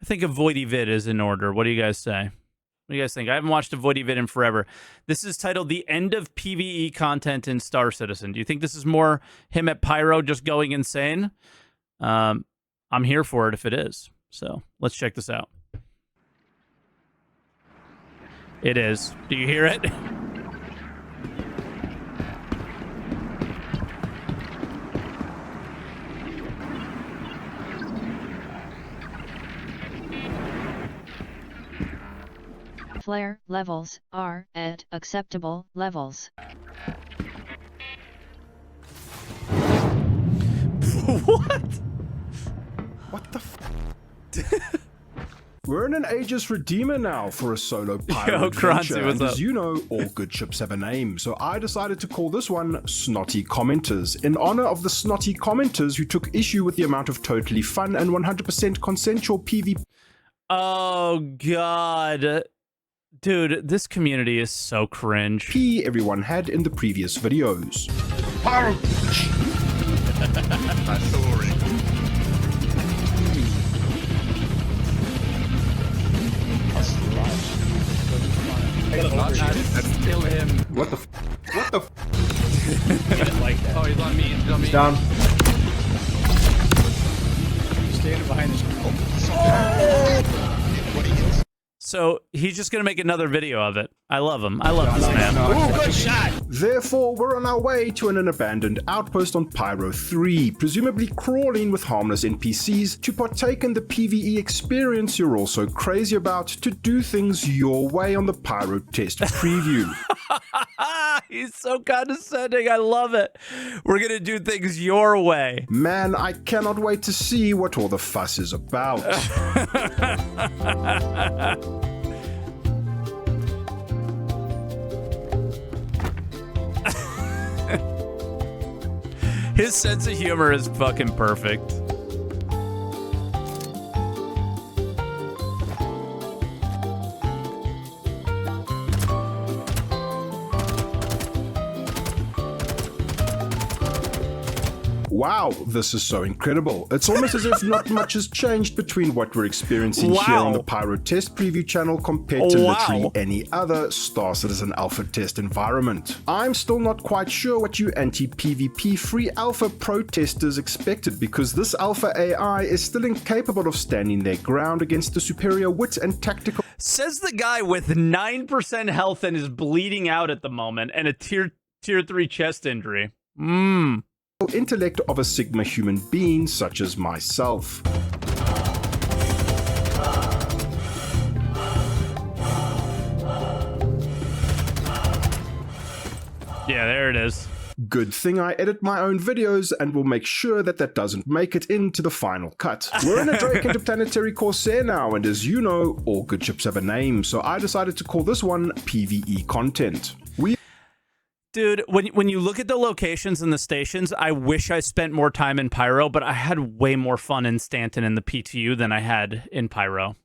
think a Voidy vid is in order. What do you guys say? What do you guys think? I haven't watched a Voidy vid in forever. This is titled The End of PvE Content in Star Citizen. Do you think this is more him at Pyro just going insane? I'm here for it if it is. So let's check this out. It is. Do you hear it? Flare levels are at acceptable levels. What? What the f? We're in an Aegis Redeemer now for a solo Pyro adventure, and as you know, all good ships have a name, so I decided to call this one Snotty Commenters, in honor of the snotty commenters who took issue with the amount of totally fun and 100% consensual PvP. Oh, God. Dude, this community is so cringe. Everyone had in the previous videos. Pyro! My story. That's still him. What the f? What the f? Like that. Oh, he's on me. He's on me. He's down. He's standing behind this. So he's just going to make another video of it. I love him. I love this man. Ooh, good shot! Therefore, we're on our way to an abandoned outpost on Pyro 3, presumably crawling with harmless NPCs to partake in the PvE experience you're all so crazy about, to do things your way on the Pyro test preview. He's so condescending. I love it. We're going to do things your way. Man, I cannot wait to see what all the fuss is about. His sense of humor is fucking perfect. Wow, this is so incredible. It's almost as if not much has changed between what we're experiencing here on the Pyro Test Preview channel compared to literally any other Star Citizen Alpha test environment. I'm still not quite sure what you anti-PvP free Alpha protesters expected, because this Alpha AI is still incapable of standing their ground against the superior wit and tactical... Says the guy with 9% health and is bleeding out at the moment and a tier 3 chest injury. intellect of a Sigma human being such as myself. Yeah, there it is. Good thing I edit my own videos and will make sure that that doesn't make it into the final cut. We're in a Drake Interplanetary Corsair now, and as you know, all good ships have a name, so I decided to call this one PvE content. Dude, when you look at the locations and the stations, I wish I spent more time in Pyro, but I had way more fun in Stanton and the PTU than I had in Pyro.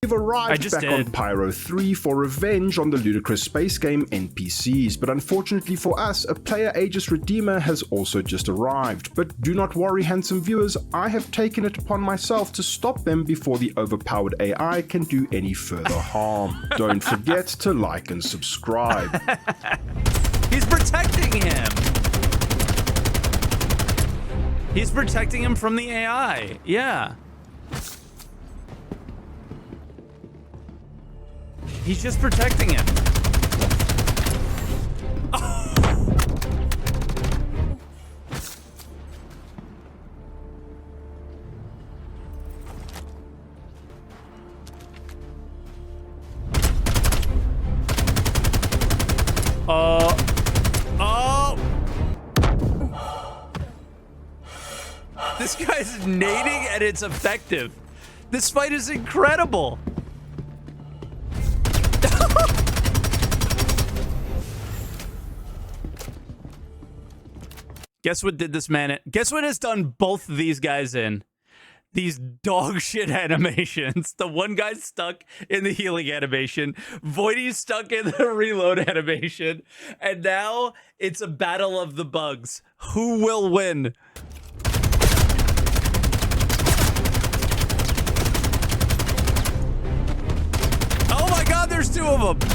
We've arrived back on Pyro 3 for revenge on the ludicrous space game NPCs, but unfortunately for us, a player Aegis Redeemer has also just arrived. But do not worry, handsome viewers, I have taken it upon myself to stop them before the overpowered AI can do any further harm. Don't forget to like and subscribe. He's protecting him! He's protecting him from the AI, yeah. He's just protecting him. Oh. This guy's nading and it's effective. This fight is incredible. Guess what did this man in? Guess what has done both of these guys in? These dog shit animations. The one guy's stuck in the healing animation. Voidy's stuck in the reload animation. And now it's a battle of the bugs. Who will win? two of them.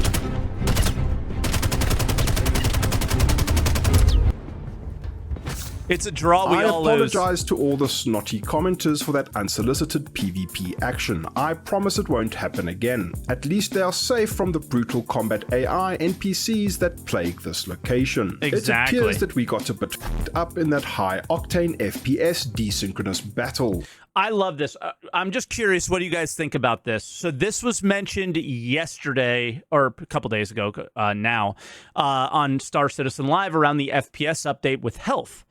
It's a draw. We I all lose. apologize to all the snotty commenters for that unsolicited PvP action. I promise it won't happen again. At least they are safe from the brutal combat AI NPCs that plague this location. Exactly. It appears that we got a bit up in that high-octane FPS desynchronous battle. I love this. I'm just curious, what do you guys think about this? So this was mentioned yesterday, or a couple days ago now, on Star Citizen Live around the FPS update with health.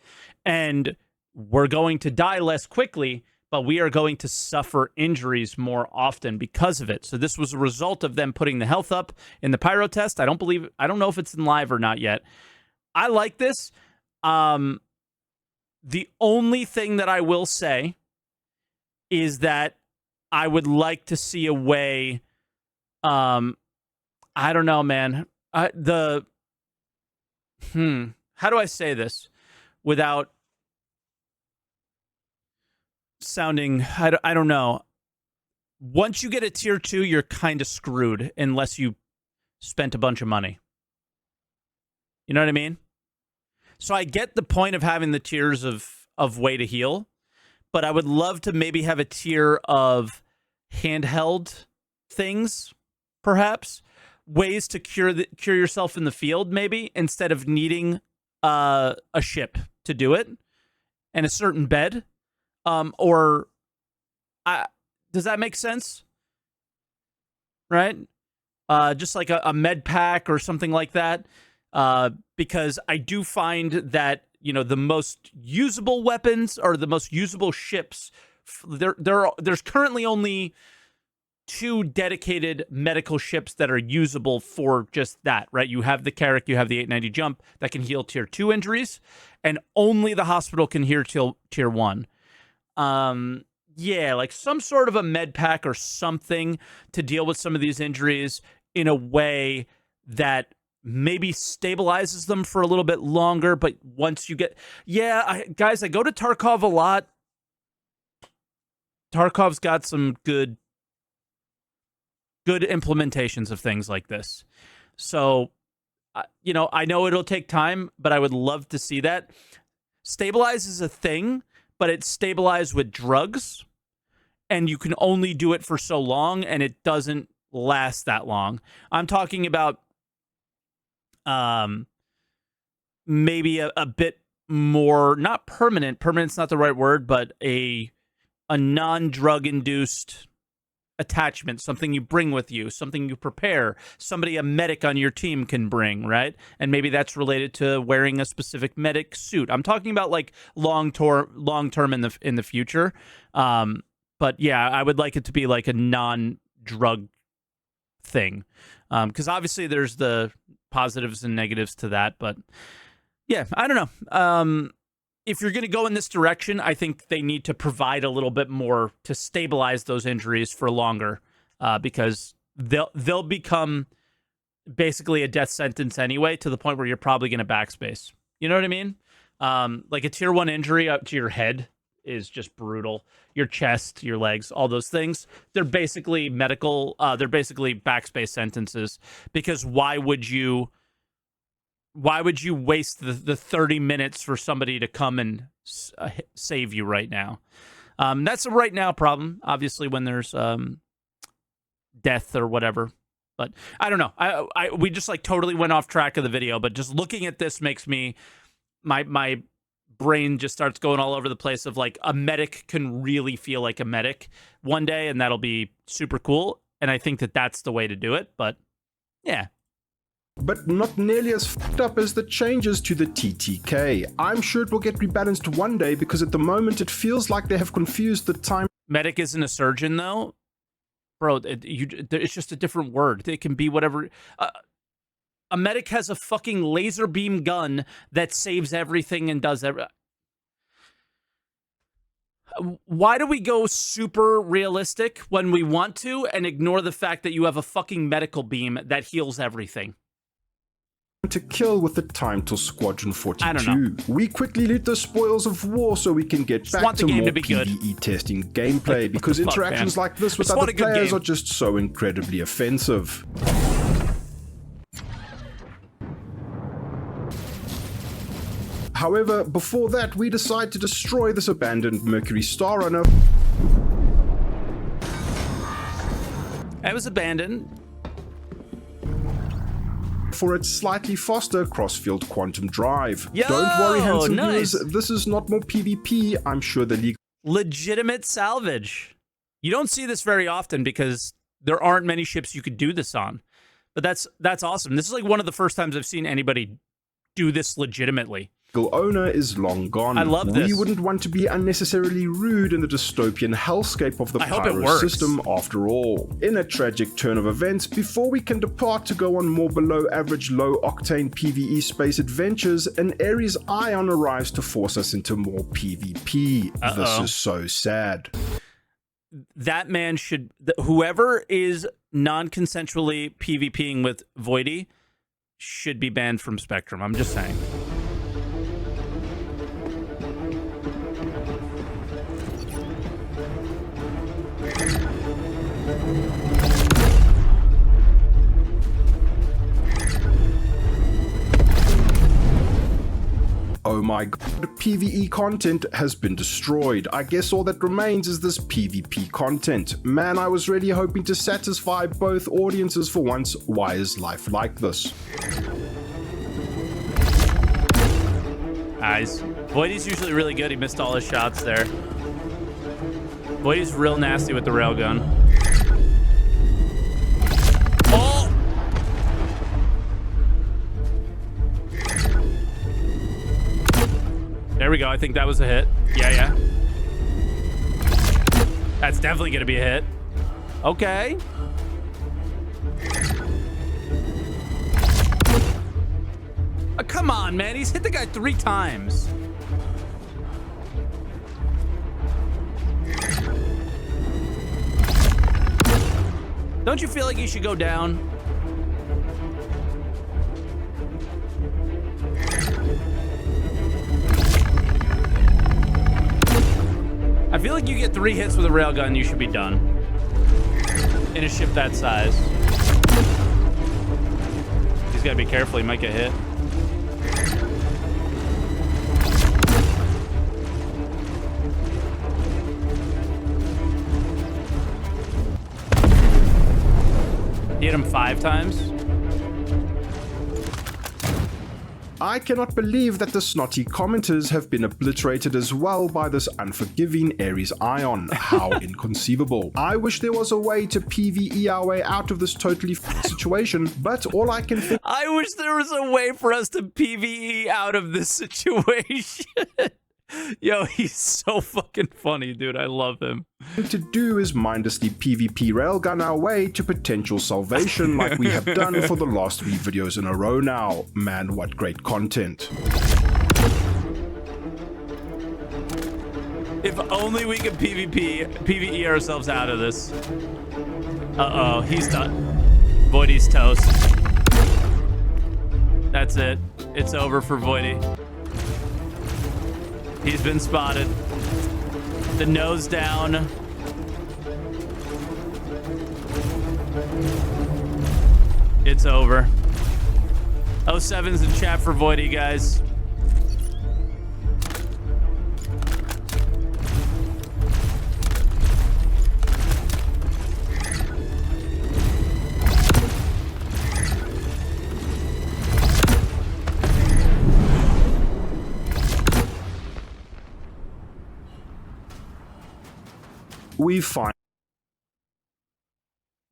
And we're going to die less quickly, but we are going to suffer injuries more often because of it. So this was a result of them putting the health up in the Pyro test. I don't know if it's in live or not yet. I like this. The only thing that I will say is that I would like to see a way, I don't know, man. How do I say this without sounding, I don't know. Once you get a tier 2, you're kind of screwed unless you spent a bunch of money. You know what I mean? So I get the point of having the tiers of way to heal, but I would love to maybe have a tier of handheld things, perhaps. Ways to cure yourself in the field, maybe, instead of needing a ship to do it and a certain bed. Does that make sense? Right? Just like a med pack or something like that. Because I do find that, you know, the most usable weapons or the most usable ships, there's currently only 2 dedicated medical ships that are usable for just that, right? You have the Carrack, you have the 890 jump that can heal tier 2 injuries, and only the hospital can heal tier 1. Yeah, like some sort of a med pack or something to deal with some of these injuries in a way that maybe stabilizes them for a little bit longer. But once you get, guys, I go to Tarkov a lot. Tarkov's got some good implementations of things like this. So, you know, I know it'll take time, but I would love to see that. Stabilize is a thing, but it's stabilized with drugs, and you can only do it for so long, and it doesn't last that long. I'm talking about maybe a bit more, not permanent. Permanent's not the right word, but a non-drug induced attachment, something you bring with you, something you prepare, somebody a medic on your team can bring, right? And maybe that's related to wearing a specific medic suit. I'm talking about like long term in the future. But yeah, I would like it to be like a non-drug thing. Because obviously there's the positives and negatives to that, but yeah, I don't know. If you're going to go in this direction, I think they need to provide a little bit more to stabilize those injuries for longer, because they'll become basically a death sentence anyway, to the point where you're probably going to backspace. You know what I mean? Like a tier 1 injury up to your head is just brutal. Your chest, your legs, all those things, they're basically medical. They're basically backspace sentences, because why would you waste the 30 minutes for somebody to come and save you right now? That's a right now problem, obviously, when there's death or whatever. But I don't know. We just like totally went off track of the video, but just looking at this makes me, my brain just starts going all over the place of like a medic can really feel like a medic one day, and that'll be super cool. And I think that that's the way to do it. But yeah. But not nearly as fucked up as the changes to the TTK. I'm sure it will get rebalanced one day, because at the moment it feels like they have confused the time. Medic isn't a surgeon, though. Bro, it's just a different word. It can be whatever. A medic has a fucking laser beam gun that saves everything and does everything. Why do we go super realistic when we want to and ignore the fact that you have a fucking medical beam that heals everything? To kill with the time till Squadron 42. I don't know. We quickly loot the spoils of war so we can get back to more PvE testing gameplay, because interactions like this with other players are just so incredibly offensive. However, before that, we decide to destroy this abandoned Mercury Star Runner. It was abandoned. For its slightly faster cross-field quantum drive. Yo, Don't worry, handsome nice. viewers, this is not more PvP. I'm sure the league Legitimate salvage. You don't see this very often because there aren't many ships you could do this on. But that's awesome. This is like one of the first times I've seen anybody do this legitimately. owner is long gone. I love this. We wouldn't want to be unnecessarily rude in the dystopian hellscape of the Pyro system after all. In a tragic turn of events, before we can depart to go on more below average low octane PvE space adventures, an Ares Ion arrives to force us into more PvP. This is so sad. That man should, whoever is non-consensually PvPing with Voidy should be banned from Spectrum. I'm just saying. Oh my god, PvE content has been destroyed. I guess all that remains is this PvP content. Man, I was really hoping to satisfy both audiences for once. Why is life like this? Nice. Voidy's usually really good. He missed all his shots there. Voidy's real nasty with the railgun. Oh! There we go. I think that was a hit. Yeah. That's definitely going to be a hit. Okay. Come on, man. He's hit the guy 3 times. Don't you feel like you should go down? I feel like you get 3 hits with a railgun, you should be done. In a ship that size. He's got to be careful, he might get hit. He hit him 5 times. I cannot believe that the snotty commenters have been obliterated as well by this unforgiving Ares Ion. How inconceivable. I wish there was a way to PvE our way out of this totally situation, but all I can think I wish there was a way for us to PvE out of this situation. Yo, he's so fucking funny, dude. I love him. to do is mindlessly PvP railgun our way to potential salvation like we have done for the last 3 videos in a row now. Man, what great content. If only we could PvE ourselves out of this. Uh-oh, he's done. Voidy's toast. That's it. It's over for Voidy. He's been spotted. The nose down. It's over. 07's in chat for Voidy, guys. We've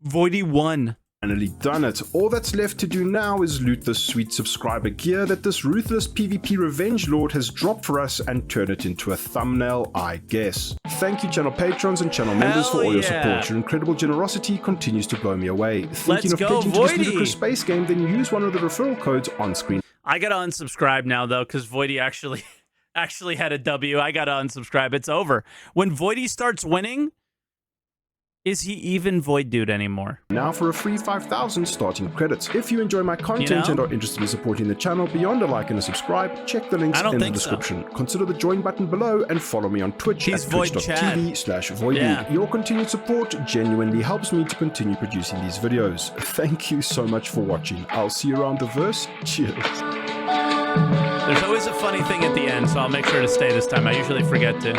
Voidy won. finally done it. All that's left to do now is loot the sweet subscriber gear that this ruthless PvP revenge lord has dropped for us and turn it into a thumbnail, I guess. Thank you channel patrons and channel members for all your support. Your incredible generosity continues to blow me away. Thinking of getting to this ludicrous space game, then use one of the referral codes on screen. I gotta unsubscribe now though, because Voidy actually had a W. I gotta unsubscribe. It's over. When Voidy starts winning, is he even Void Dude anymore? Now for a free 5,000 starting credits. If you enjoy my content and are interested in supporting the channel beyond a like and a subscribe, check the links in the description. Consider the join button below and follow me on Twitch at twitch.tv/voidy. Your continued support genuinely helps me to continue producing these videos. Thank you so much for watching. I'll see you around the verse. Cheers. There's always a funny thing at the end, so I'll make sure to stay this time. I usually forget to.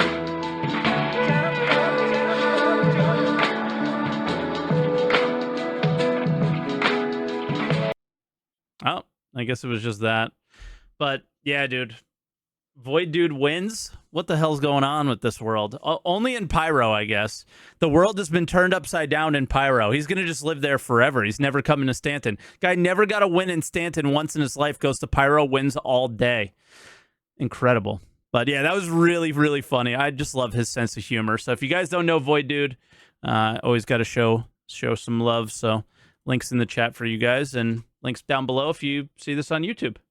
Oh, I guess it was just that. But yeah, dude. Void Dude wins? What the hell's going on with this world? Only in Pyro, I guess. The world has been turned upside down in Pyro. He's going to just live there forever. He's never coming to Stanton. Guy never got a win in Stanton once in his life. Goes to Pyro, wins all day. Incredible. But yeah, that was really, really funny. I just love his sense of humor. So if you guys don't know Void Dude, always got to show some love. So links in the chat for you guys and links down below if you see this on YouTube.